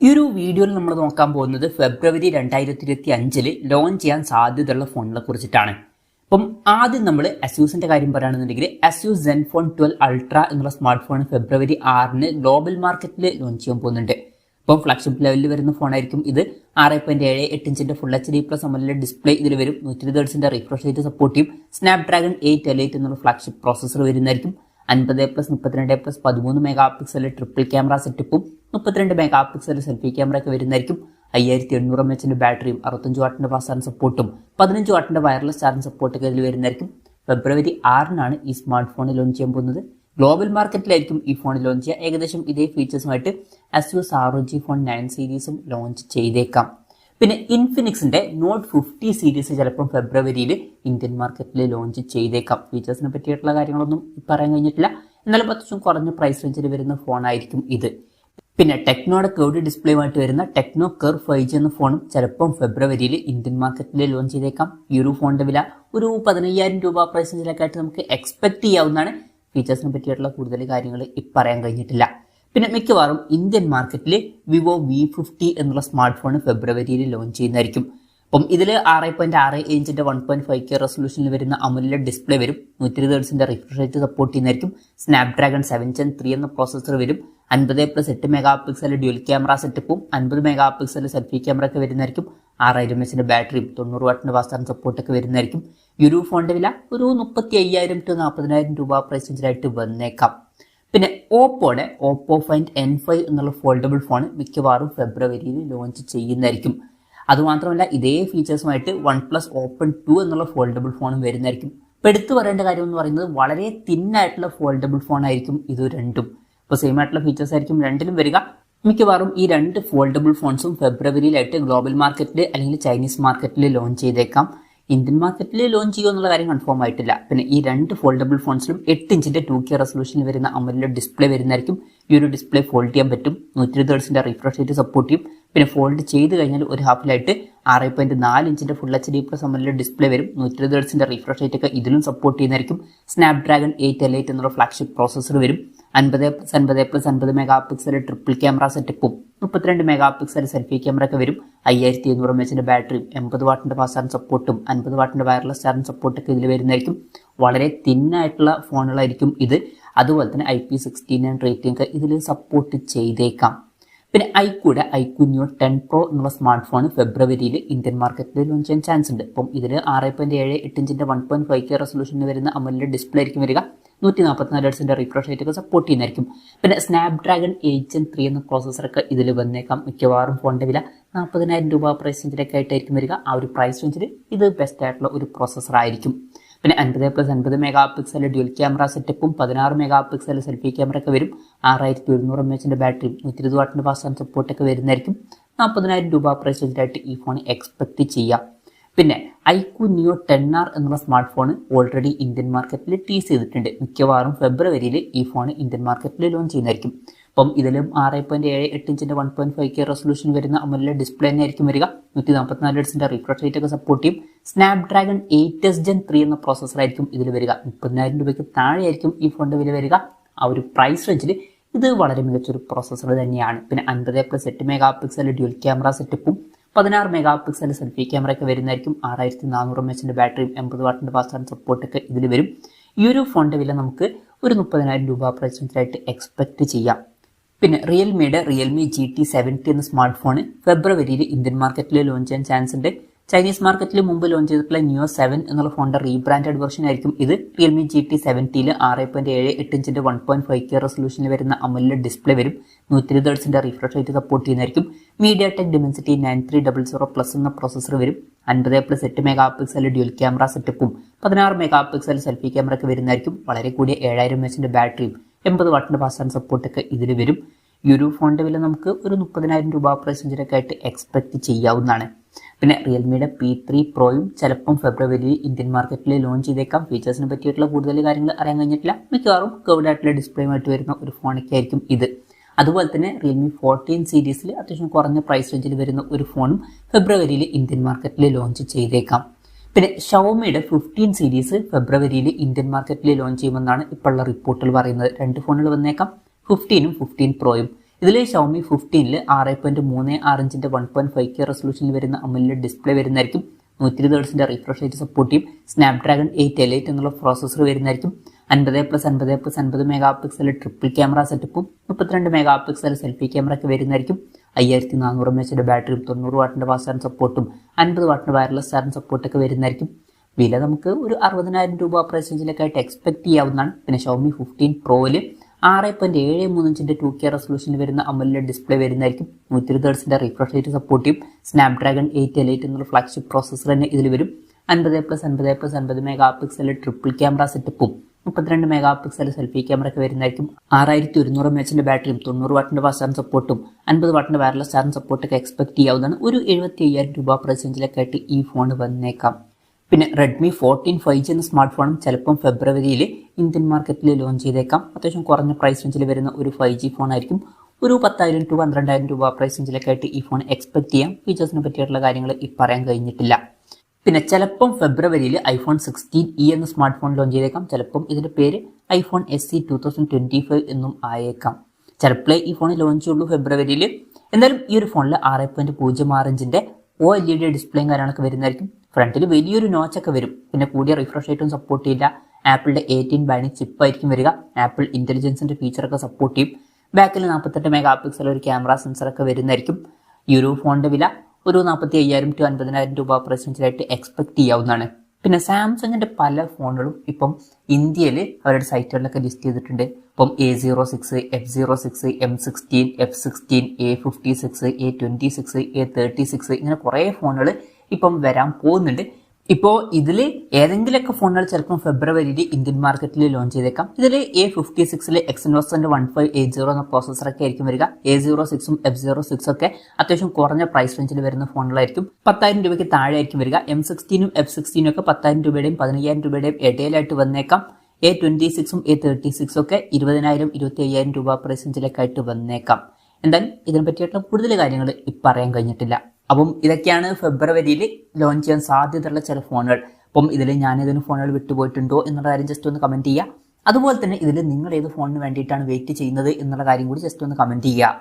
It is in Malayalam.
ഈ ഒരു വീഡിയോയിൽ നമ്മൾ നോക്കാൻ പോകുന്നത് ഫെബ്രുവരി 2025 ലോഞ്ച് ചെയ്യാൻ സാധ്യതയുള്ള ഫോണിനെ കുറിച്ചിട്ടാണ്. അപ്പം ആദ്യം നമ്മൾ അസ്യൂസിന്റെ കാര്യം പറയുകയാണെന്നുണ്ടെങ്കിൽ അസ്യൂസ് സെൻഫോൺ 12 അൾട്ര എന്നുള്ള സ്മാർട്ട് ഫോൺ ഫെബ്രുവരി 6 ഗ്ലോബൽ മാർക്കറ്റിൽ ലോഞ്ച് ചെയ്യാൻ പോകുന്നുണ്ട്. അപ്പം ഫ്ലാഗ്ഷിപ്പ് ലെവലിൽ വരുന്ന ഫോണായിരിക്കും ഇത്. 6.78 ഇഞ്ചിന്റെ full HD plus AMOLED display ഇതിൽ വരും. 120 ഹെർട്സിന്റെ റിഫ്രഷ് റേറ്റ് സപ്പോർട്ട് ചെയ്യും. സ്നാപ്ഡ്രാഗൺ 888 എന്നുള്ള ഫ്ലാഗ്ഷിപ്പ് പ്രോസസർ വരുന്നതായിരിക്കും. 50+, 32+, 13 മെഗാ പിക്സൽ ട്രിപ്പിൾ ക്യാമറ സെറ്റപ്പും 32 മെഗാ പിക്സൽ സെൽഫി ക്യാമറ ഒക്കെ വരുന്നതായിരിക്കും. 5800 mAh ബാറ്ററിയും 65 വാട്ടിന്റെ ഫാസ്റ്റ് ചാർജിംഗ് സപ്പോർട്ടും 15 വാട്ടിന്റെ വയർലെസ് ചാർജിംഗ് സപ്പോർട്ടൊക്കെ ഇതിൽ വരുന്നതായിരിക്കും. ഫെബ്രുവരി 6 ഈ സ്മാർട്ട് ഫോൺ ലോഞ്ച് ചെയ്യാൻ പോകുന്നത്. ഗ്ലോബൽ മാർക്കറ്റിലായിരിക്കും ഈ ഫോൺ ലോഞ്ച് ചെയ്യുക. ഏകദേശം ഇതേ ഫീച്ചേഴ്സുമായിട്ട് ASUS ROG Phone 9 സീരീസും ലോഞ്ച് ചെയ്തേക്കാം. പിന്നെ ഇൻഫിനിക്സിന്റെ നോട്ട് 50 സീരീസ് ചിലപ്പം ഫെബ്രുവരിയിൽ ഇന്ത്യൻ മാർക്കറ്റിൽ ലോഞ്ച് ചെയ്തേക്കാം. ഫീച്ചേഴ്സിനെ പറ്റിയിട്ടുള്ള കാര്യങ്ങളൊന്നും പറയാൻ കഴിഞ്ഞിട്ടില്ല. എന്നാലും അത്യാവശ്യം കുറഞ്ഞ പ്രൈസ് റേഞ്ചിൽ വരുന്ന ഫോണായിരിക്കും ഇത്. പിന്നെ ടെക്നോയുടെ കേർവ് ഡിസ്പ്ലേയുമായിട്ട് വരുന്ന ടെക്നോ കർവ് 5G എന്ന ഫോണും ചിലപ്പം ഫെബ്രുവരിയിൽ ഇന്ത്യൻ മാർക്കറ്റിൽ ലോഞ്ച് ചെയ്തേക്കാം. ഈ ഒരു ഫോണിന്റെ വില ഒരു 15,000 രൂപ പ്രൈസ് റേഞ്ചിലൊക്കെ ആയിട്ട് നമുക്ക് എക്സ്പെക്ട് ചെയ്യാവുന്നതാണ്. ഫീച്ചേഴ്സിനെ പറ്റിയിട്ടുള്ള കൂടുതൽ കാര്യങ്ങൾ പറയാൻ കഴിഞ്ഞിട്ടില്ല. പിന്നെ മിക്കവാറും ഇന്ത്യൻ മാർക്കറ്റിൽ വിവോ V50 എന്നുള്ള സ്മാർട്ട് ഫോൺ ഫെബ്രുവരിയിൽ ലോഞ്ച് ചെയ്യുന്നതായിരിക്കും. അപ്പം ഇതിൽ 6.6 ഇഞ്ചിന്റെ 1.5K റെസൊല്യൂഷനിൽ വരുന്ന അമോലെഡ് ഡിസ്പ്ലേ വരും. 120 ഹെർട്സിന്റെ റിഫ്രഷ് റേറ്റ് സപ്പോർട്ട് ചെയ്യുന്നതായിരിക്കും. സ്നാപ്ഡ്രാഗൺ 7 Gen 3 എന്ന പ്രോസസർ വരും. 50+8 മെഗാ പിക്സൽ ഡ്യുവൽ ക്യാമറ സെറ്റപ്പും 50 മെഗാ പിക്സൽ സെൽഫി ക്യാമറ ഒക്കെ വരുന്നതായിരിക്കും. 6000 mAh ബാറ്ററിയും 90 വാട്ടിന്റെ ഫാസ്റ്റ് ചാർജിംഗ് സപ്പോർട്ടൊക്കെ വരുന്നതായിരിക്കും. ഈ ഒരു ഫോണിന്റെ വില ഒരു 35,000 to 40,000 രൂപ പ്രൈസ് റേഞ്ചിലായിട്ട് വന്നേക്കാം. പിന്നെ ഓപ്പോയുടെ ഓപ്പോ ഫൈൻഡ് N5 എന്നുള്ള ഫോൾഡബിൾ ഫോൺ മിക്കവാറും ഫെബ്രുവരിയിൽ ലോഞ്ച് ചെയ്യുന്നതായിരിക്കും. അതുമാത്രമല്ല ഇതേ ഫീച്ചേഴ്സുമായിട്ട് OnePlus Open 2 എന്നുള്ള ഫോൾഡബിൾ ഫോണും വരുന്നതായിരിക്കും. ഇപ്പോൾ എടുത്തു പറയേണ്ട കാര്യം എന്ന് പറയുന്നത് വളരെ തിന്നായിട്ടുള്ള ഫോൾഡബിൾ ഫോൺ ആയിരിക്കും ഇത് രണ്ടും. ഇപ്പോൾ സെയിം ആയിട്ടുള്ള ഫീച്ചേഴ്സ് ആയിരിക്കും രണ്ടിലും വരിക. മിക്കവാറും ഈ രണ്ട് ഫോൾഡബിൾ ഫോൺസും ഫെബ്രുവരിയിലായിട്ട് ഗ്ലോബൽ മാർക്കറ്റിൽ അല്ലെങ്കിൽ ചൈനീസ് മാർക്കറ്റിൽ ലോഞ്ച് ചെയ്തേക്കാം. ഇന്ത്യൻ മാർക്കറ്റിൽ ലോഞ്ച് ചെയ്യുമോ എന്നുള്ള കാര്യം കൺഫേം ആയിട്ടില്ല. പിന്നെ ഈ രണ്ട് ഫോൾഡബിൾ ഫോൺസിലും 8 ഇഞ്ചിന്റെ 2K റെസൊല്യൂഷനിൽ വരുന്ന അമോലെഡ് ഡിസ്പ്ലേ വരുന്നതായിരിക്കും. ഈ ഒരു ഡിസ്പ്ലേ ഫോൾഡ് ചെയ്യാൻ പറ്റും. 120 ഹെർട്സിന്റെ റിഫ്രഷ് റേറ്റ് സപ്പോർട്ട് ചെയ്യും. പിന്നെ ഫോൾഡ് ചെയ്ത് കഴിഞ്ഞാൽ ഒരു ഹാഫിലായിട്ട് 6.4 ഇഞ്ചിന്റെ full HD plus AMOLED display വരും. 120 ഹെർട്സിന്റെ റിഫ്രഷ് റേറ്റ് ഒക്കെ ഇതിലും സപ്പോർട്ട് ചെയ്യുന്നതായിരിക്കും. സ്നാപ്ഡ്രാഗൺ 888 എന്നുള്ള ഫ്ലാഗ്ഷിപ്പ് പ്രോസസർ വരും. 50+50+50 മെഗാ പിക്സൽ ട്രിപ്പിൾ ക്യാമറ സെറ്റപ്പും 32 മെഗാ പിക്സൽ സെൽഫി ക്യാമറ ഒക്കെ വരും. 5700 mAh ബാറ്ററിയും 80 വാട്ടിന്റെ ഫാസ്റ്റ് ചാർജിംഗ് സപ്പോർട്ടും 50 വാട്ടിന്റെ വയർലെസ് ചാർജിംഗ് സപ്പോർട്ടൊക്കെ ഇതിൽ വരുന്നതായിരിക്കും. വളരെ തിന്നായിട്ടുള്ള ഫോണുകളായിരിക്കും ഇത്. അതുപോലെ തന്നെ IP69 റേറ്റിംഗ് ഇതിൽ സപ്പോർട്ട് ചെയ്തേക്കാം. പിന്നെ ഐക്യൂടെ iQOO Neo 10 Pro എന്നുള്ള സ്മാർട്ട് ഫോൺ ഫെബ്രുവരിയിൽ ഇന്ത്യൻ മാർക്കറ്റിൽ ലോഞ്ച് ചെയ്യാൻ ചാൻസ് ഉണ്ട്. അപ്പം ഇതിൽ 6.78 ഇഞ്ചിന്റെ 1.5K റെസൊല്യൂഷനിൽ വരുന്ന അമോലെഡ് ഡിസ്പ്ലേ ആയിരിക്കും വരിക. 144 ഹെർട്സിന്റെ റിഫ്രഷ് റേറ്റ് ഒക്കെ സപ്പോർട്ട് ചെയ്യുന്നതായിരിക്കും. പിന്നെ സ്നാപ്ഡ്രാഗൺ 8 Gen 3 എന്ന പ്രോസസറൊക്കെ ഇതിൽ വന്നേക്കാം. മിക്കവാറും ഫോണിന്റെ വില 40,000 രൂപ പ്രൈസ് റേഞ്ചിലൊക്കെ ആയിട്ടായിരിക്കും വരിക. ആ ഒരു പ്രൈസ് റേഞ്ചിൽ ഇത് ബെസ്റ്റ് ആയിട്ടുള്ള ഒരു പ്രോസസർ ആയിരിക്കും. പിന്നെ 50+50 മെഗാ പിക്സൽ ഡ്യുവൽ ക്യാമറ സെറ്റപ്പും 16 മെഗാ പിക്സൽ സെൽഫി ക്യാമറ ഒക്കെ വരും. 6100 mAh ബാറ്ററിയും 120 വാട്ടിന്റെ ഫാസ്റ്റ് ചാർജിംഗ് സപ്പോർട്ടൊക്കെ വരുന്നതായിരിക്കും. 40,000 രൂപ പ്രൈസ് റേഞ്ചിലായിട്ട് ഈ ഫോൺ എക്സ്പെക്ട് ചെയ്യാം. പിന്നെ iQOO Neo 10R എന്നുള്ള സ്മാർട്ട് ഫോൺ ഓൾറെഡി ഇന്ത്യൻ മാർക്കറ്റിൽ ടീസ് ചെയ്തിട്ടുണ്ട്. മിക്കവാറും ഫെബ്രുവരിയിൽ ഈ ഫോൺ ഇന്ത്യൻ മാർക്കറ്റിൽ ലോഞ്ച് ചെയ്യുന്നതായിരിക്കും. അപ്പം ഇതിലും 6.78 ഇഞ്ചിന്റെ 1.5K റെസൊല്യൂഷൻ വരുന്ന അമോലെഡ് ഡിസ്പ്ലേ തന്നെ ആയിരിക്കും വരിക. 144 ഹെർട്സിന്റെ റിഫ്രഷ് റേറ്റ് ഒക്കെ സപ്പോർട്ട് ചെയ്യും. സ്നാപ്ഡ്രാഗൺ 8S Gen 3 എന്ന പ്രോസസർ ആയിരിക്കും ഇതിൽ വരിക. 30,000 രൂപയ്ക്ക് താഴെയായിരിക്കും ഈ ഫോണിന്റെ വില വരിക. ആ ഒരു പ്രൈസ് റേഞ്ചിൽ ഇത് വളരെ മികച്ചൊരു പ്രോസസർ തന്നെയാണ്. പിന്നെ 50+8 മെഗാ പിക്സൽ ഡ്യുവൽ ക്യാമറ സെറ്റപ്പും 16 മെഗാ പിക്സൽ സെൽഫി ക്യാമറ ഒക്കെ വരുന്നതായിരിക്കും. 6400 mAh ബാറ്ററിയും 80 വാട്ടിന്റെ ഫാസ്റ്റ് ചാർജിംഗ് സപ്പോർട്ടൊക്കെ ഇതിൽ വരും. ഈ ഒരു ഫോണിന്റെ വില നമുക്ക് ഒരു 30,000 രൂപ പ്രൈസ് റേഞ്ചിലായിട്ട് എക്സ്പെക്ട് ചെയ്യാം. പിന്നെ റിയൽമിയുടെ റിയൽമി GT70 എന്ന സ്മാർട്ട് ഫോൺ ഫെബ്രുവരിയിൽ ഇന്ത്യൻ മാർക്കറ്റിൽ ലോഞ്ച് ചെയ്യാൻ ചാൻസ് ഉണ്ട്. ചൈനീസ് മാർക്കറ്റിൽ മുമ്പ് ലോഞ്ച് ചെയ്തിട്ടുള്ള Neo 7 എന്നുള്ള ഫോണിന്റെ റീബ്രാൻഡഡ് വെർഷൻ ആയിരിക്കും ഇത്. റിയൽമി GT70 6.78 ഇഞ്ചിന്റെ 1.5K റെസൊല്യൂഷനിൽ വരുന്ന അമോലെഡ് ഡിസ്പ്ലേ വരും. 120 ഹെർട്സിന്റെ റിഫ്രഷ് റേറ്റ് സപ്പോർട്ട് ചെയ്യുന്നതായിരിക്കും. MediaTek Dimensity 9300+ എന്ന പ്രോസസർ വരും. 50+8 മെഗാ പിക്സൽ ഡ്യുവൽ ക്യാമറ സെറ്റപ്പും 16 മെഗാ പിക്സൽ സെൽഫി ക്യാമറ ഒക്കെ വരുന്നതായിരിക്കും. വളരെ കൂടിയ 7000 mAh ബാറ്ററിയും 80 വാട്ടിന്റെ ഫാസ്റ്റ് ചാർജിംഗ് സപ്പോർട്ടൊക്കെ ഇതിൽ വരും. ഈ ഒരു ഫോണിന്റെ വില നമുക്ക് ഒരു 30,000 രൂപ പ്രൈസ് റേഞ്ചിലൊക്കെ ആയിട്ട് എക്സ്പെക്ട് ചെയ്യാവുന്നതാണ്. പിന്നെ റിയൽമിയുടെ P3 Proയും ചിലപ്പം ഫെബ്രുവരിയിൽ ഇന്ത്യൻ മാർക്കറ്റിൽ ലോഞ്ച് ചെയ്തേക്കാം. ഫീച്ചേഴ്സിനെ പറ്റിയിട്ടുള്ള കൂടുതൽ കാര്യങ്ങൾ അറിയാൻ കഴിഞ്ഞിട്ടില്ല. മിക്കവാറും കർവ്ഡ് ആയിട്ടുള്ള ഡിസ്പ്ലേയുമായിട്ട് വരുന്ന ഒരു ഫോണൊക്കെ ആയിരിക്കും ഇത്. അതുപോലെ തന്നെ റിയൽമി 14 സീരീസിൽ അത്യാവശ്യം കുറഞ്ഞ പ്രൈസ് റേഞ്ചിൽ വരുന്ന ഒരു ഫോണും ഫെബ്രുവരിയിൽ ഇന്ത്യൻ മാർക്കറ്റിൽ ലോഞ്ച് ചെയ്തേക്കാം. പിന്നെ ഷവോമിയുടെ 15 സീരീസ് ഫെബ്രുവരിയിൽ ഇന്ത്യൻ മാർക്കറ്റിൽ ലോഞ്ച് ചെയ്യുമെന്നാണ് ഇപ്പോഴുള്ള റിപ്പോർട്ടുകൾ പറയുന്നത്. രണ്ട് ഫോണുകൾ വന്നേക്കാം, 15ഉം 15 പ്രോയും. ഇതിൽ ഷവോമി 15-ൽ 6.36 ഇഞ്ചിന്റെ 1.5K റെസൊല്യൂഷനിൽ വരുന്ന അമോലെഡ് ഡിസ്പ്ലേ വരുന്നതായിരിക്കും. 120 Hz റിഫ്രഷ് റേറ്റ് സപ്പോർട്ട് ചെയ്യും. സ്നാപ്ഡ്രാഗൺ 8 Elite എന്നുള്ള പ്രോസസ്സർ വരുന്നതായിരിക്കും. 50+50+50 മെഗാ പിക്സൽ ട്രിപ്പിൾ ക്യാമറ സെറ്റപ്പും 32 മെഗാ പിക്സൽ സെൽഫി ക്യാമറ ഒക്കെ വരുന്നതായിരിക്കും. 5400 mAh ബാറ്ററിയും 90 വാട്ടിന്റെ ഫാസ്റ്റ് ചാർജിംഗ് സപ്പോർട്ടും 50 വാട്ടിന്റെ വയർലെസ് ചാർജിംഗ് സപ്പോർട്ടൊക്കെ വരുന്നതായിരിക്കും. വില നമുക്ക് ഒരു 60,000 രൂപ പ്രൈസ് റേഞ്ചിലേക്കായിട്ട് എക്സ്പെക്ട് ചെയ്യാവുന്നതാണ്. പിന്നെ ഷവോമി 15 Proയിൽ 6.73 ഇഞ്ചിന്റെ 2K റെസൊല്യൂഷനിൽ വരുന്ന അമോലെഡ് ഡിസ്പ്ലേ വരുന്നതായിരിക്കും. 120 Hz റിഫ്രഷ് റേറ്റ് സപ്പോർട്ട് ചെയ്യും. സ്നാപ്ഡ്രാഗൺ 8 Elite എന്നുള്ള ഫ്ലാഗ്ഷിപ്പ് പ്രോസസ്സർ തന്നെ ഇതിൽ വരും. 50+50+50 മെഗാ പിക്സൽ ട്രിപ്പിൾ ക്യാമറ സെറ്റപ്പും 32 മെഗാ പിക്സൽ സെൽഫി ക്യാമറ ഒക്കെ വരുന്നതായിരിക്കും. 6100 mAh ബാറ്ററിയും 90 വാട്ടിന്റെ ഫാസ്റ്റ് ചാർജിംഗ് സപ്പോർട്ടും 50 വാട്ടിന്റെ വയർലെസ് ചാർജിംഗ് സപ്പോർട്ടൊക്കെ എക്സ്പെക്ട് ചെയ്യാവുന്നതാണ്. ഒരു 75,000 രൂപ പ്രൈസ് റേഞ്ചിലേക്കായിട്ട് ഈ ഫോൺ വന്നേക്കാം. പിന്നെ റെഡ്മി 14 5G എന്ന സ്മാർട്ട് ഫോണും ചിലപ്പം ഫെബ്രുവരിയിൽ ഇന്ത്യൻ മാർക്കറ്റിൽ ലോഞ്ച് ചെയ്തേക്കാം. അത്യാവശ്യം കുറഞ്ഞ പ്രൈസ് റേഞ്ചിൽ വരുന്ന ഒരു 5G ഫോൺ ആയിരിക്കും. ഒരു 10,000 to 12,000 രൂപ പ്രൈസ് റേഞ്ചിലേക്കായിട്ട് ഈ ഫോൺ എക്സ്പെക്ട് ചെയ്യാം. ഫീച്ചേഴ്സിനെ പറ്റിയിട്ടുള്ള കാര്യങ്ങൾ പറയാൻ കഴിഞ്ഞിട്ടില്ല. പിന്നെ ചിലപ്പം ഫെബ്രുവരിയിൽ iPhone 16e എന്ന സ്മാർട്ട് ഫോൺ ലോഞ്ച് ചെയ്തേക്കാം. ചിലപ്പം ഇതിന്റെ പേര് iPhone SE 2025 എന്നും ആയേക്കാം. ചിലപ്പോഴേ ഈ ഫോൺ ലോഞ്ച് ചെയ്യുള്ളൂ ഫെബ്രുവരിയിൽ. എന്തായാലും ഈ ഒരു ഫോണിൽ 6.06 ഇഞ്ചിന്റെ OLED ഡിസ്പ്ലേയും കാര്യങ്ങളൊക്കെ വരുന്നതായിരിക്കും. ഫ്രണ്ടിൽ വലിയൊരു നോച്ചൊക്കെ വരും. പിന്നെ കൂടിയ റിഫ്രഷ് റേറ്റും സപ്പോർട്ട് ചെയ്യില്ല. ആപ്പിളിന്റെ 18 ബൈനിക് ചിപ്പ് ആയിരിക്കും വരിക. ആപ്പിൾ ഇന്റലിജൻസിന്റെ ഫീച്ചറൊക്കെ സപ്പോർട്ട് ചെയ്യും. ബാക്കിൽ 48 മെഗാ പിക്സൽ ഒരു ക്യാമറ സെൻസറൊക്കെ വരുന്നതായിരിക്കും. ഈ ഒരു ഫോണിന്റെ വില ഒരു 45,000 to 50,000 രൂപ പ്രൈസ് റേഞ്ചിലായിട്ട് എക്സ്പെക്ട് ചെയ്യാവുന്നതാണ്. പിന്നെ സാംസങ്ങിന്റെ പല ഫോണുകളും ഇപ്പം ഇന്ത്യയിൽ അവരുടെ സൈറ്റുകളിലൊക്കെ ലിസ്റ്റ് ചെയ്തിട്ടുണ്ട്. ഇപ്പം A06, F06, M16, F16, A56, A26, A36 ഇങ്ങനെ കുറേ ഫോണുകൾ ഇപ്പം വരാൻ പോകുന്നുണ്ട്. ഇപ്പോൾ ഇതിൽ ഏതെങ്കിലുമൊക്കെ ഫോണുകൾ ചിലപ്പോൾ ഫെബ്രുവരിയിൽ ഇന്ത്യൻ മാർക്കറ്റിൽ ലോഞ്ച് ചെയ്തേക്കാം. ഇതിൽ A56-ൽ Exynos 1580 എന്ന പ്രോസസ്സറൊക്കെ ആയിരിക്കും വരിക. A06ഉം F06 ഒക്കെ അത്യാവശ്യം കുറഞ്ഞ പ്രൈസ് റേഞ്ചിൽ വരുന്ന ഫോണുകളായിരിക്കും. 10,000 രൂപയ്ക്ക് താഴെ ആയിരിക്കും വരിക. M16ഉം F16ഉം ഒക്കെ 10,000 രൂപയുടെയും 15,000 രൂപയുടെയും ഇടയിലായിട്ട് വന്നേക്കാം. A26ഉം A36 ഒക്കെ 20,000 25,000 രൂപ പ്രൈസ് റേഞ്ചിലേക്കായിട്ട് വന്നേക്കാം. എന്തായാലും ഇതിനെ പറ്റിയിട്ടുള്ള കൂടുതൽ കാര്യങ്ങൾ പറയാൻ കഴിഞ്ഞിട്ടില്ല. അപ്പം ഇതൊക്കെയാണ് ഫെബ്രുവരിയിൽ ലോഞ്ച് ചെയ്യാൻ സാധ്യതയുള്ള ചില ഫോണുകൾ. അപ്പം ഇതിൽ ഞാനേതെങ്കിലും ഫോണുകൾ വിട്ടുപോയിട്ടുണ്ടോ എന്നുള്ള കാര്യം ജസ്റ്റ് ഒന്ന് കമൻറ്റ് ചെയ്യുക. അതുപോലെ തന്നെ ഇതിൽ നിങ്ങൾ ഏത് ഫോണിന് വേണ്ടിയിട്ടാണ് വെയിറ്റ് ചെയ്യുന്നത് എന്നുള്ള കാര്യം കൂടി ജസ്റ്റ് ഒന്ന് കമൻറ്റ് ചെയ്യുക.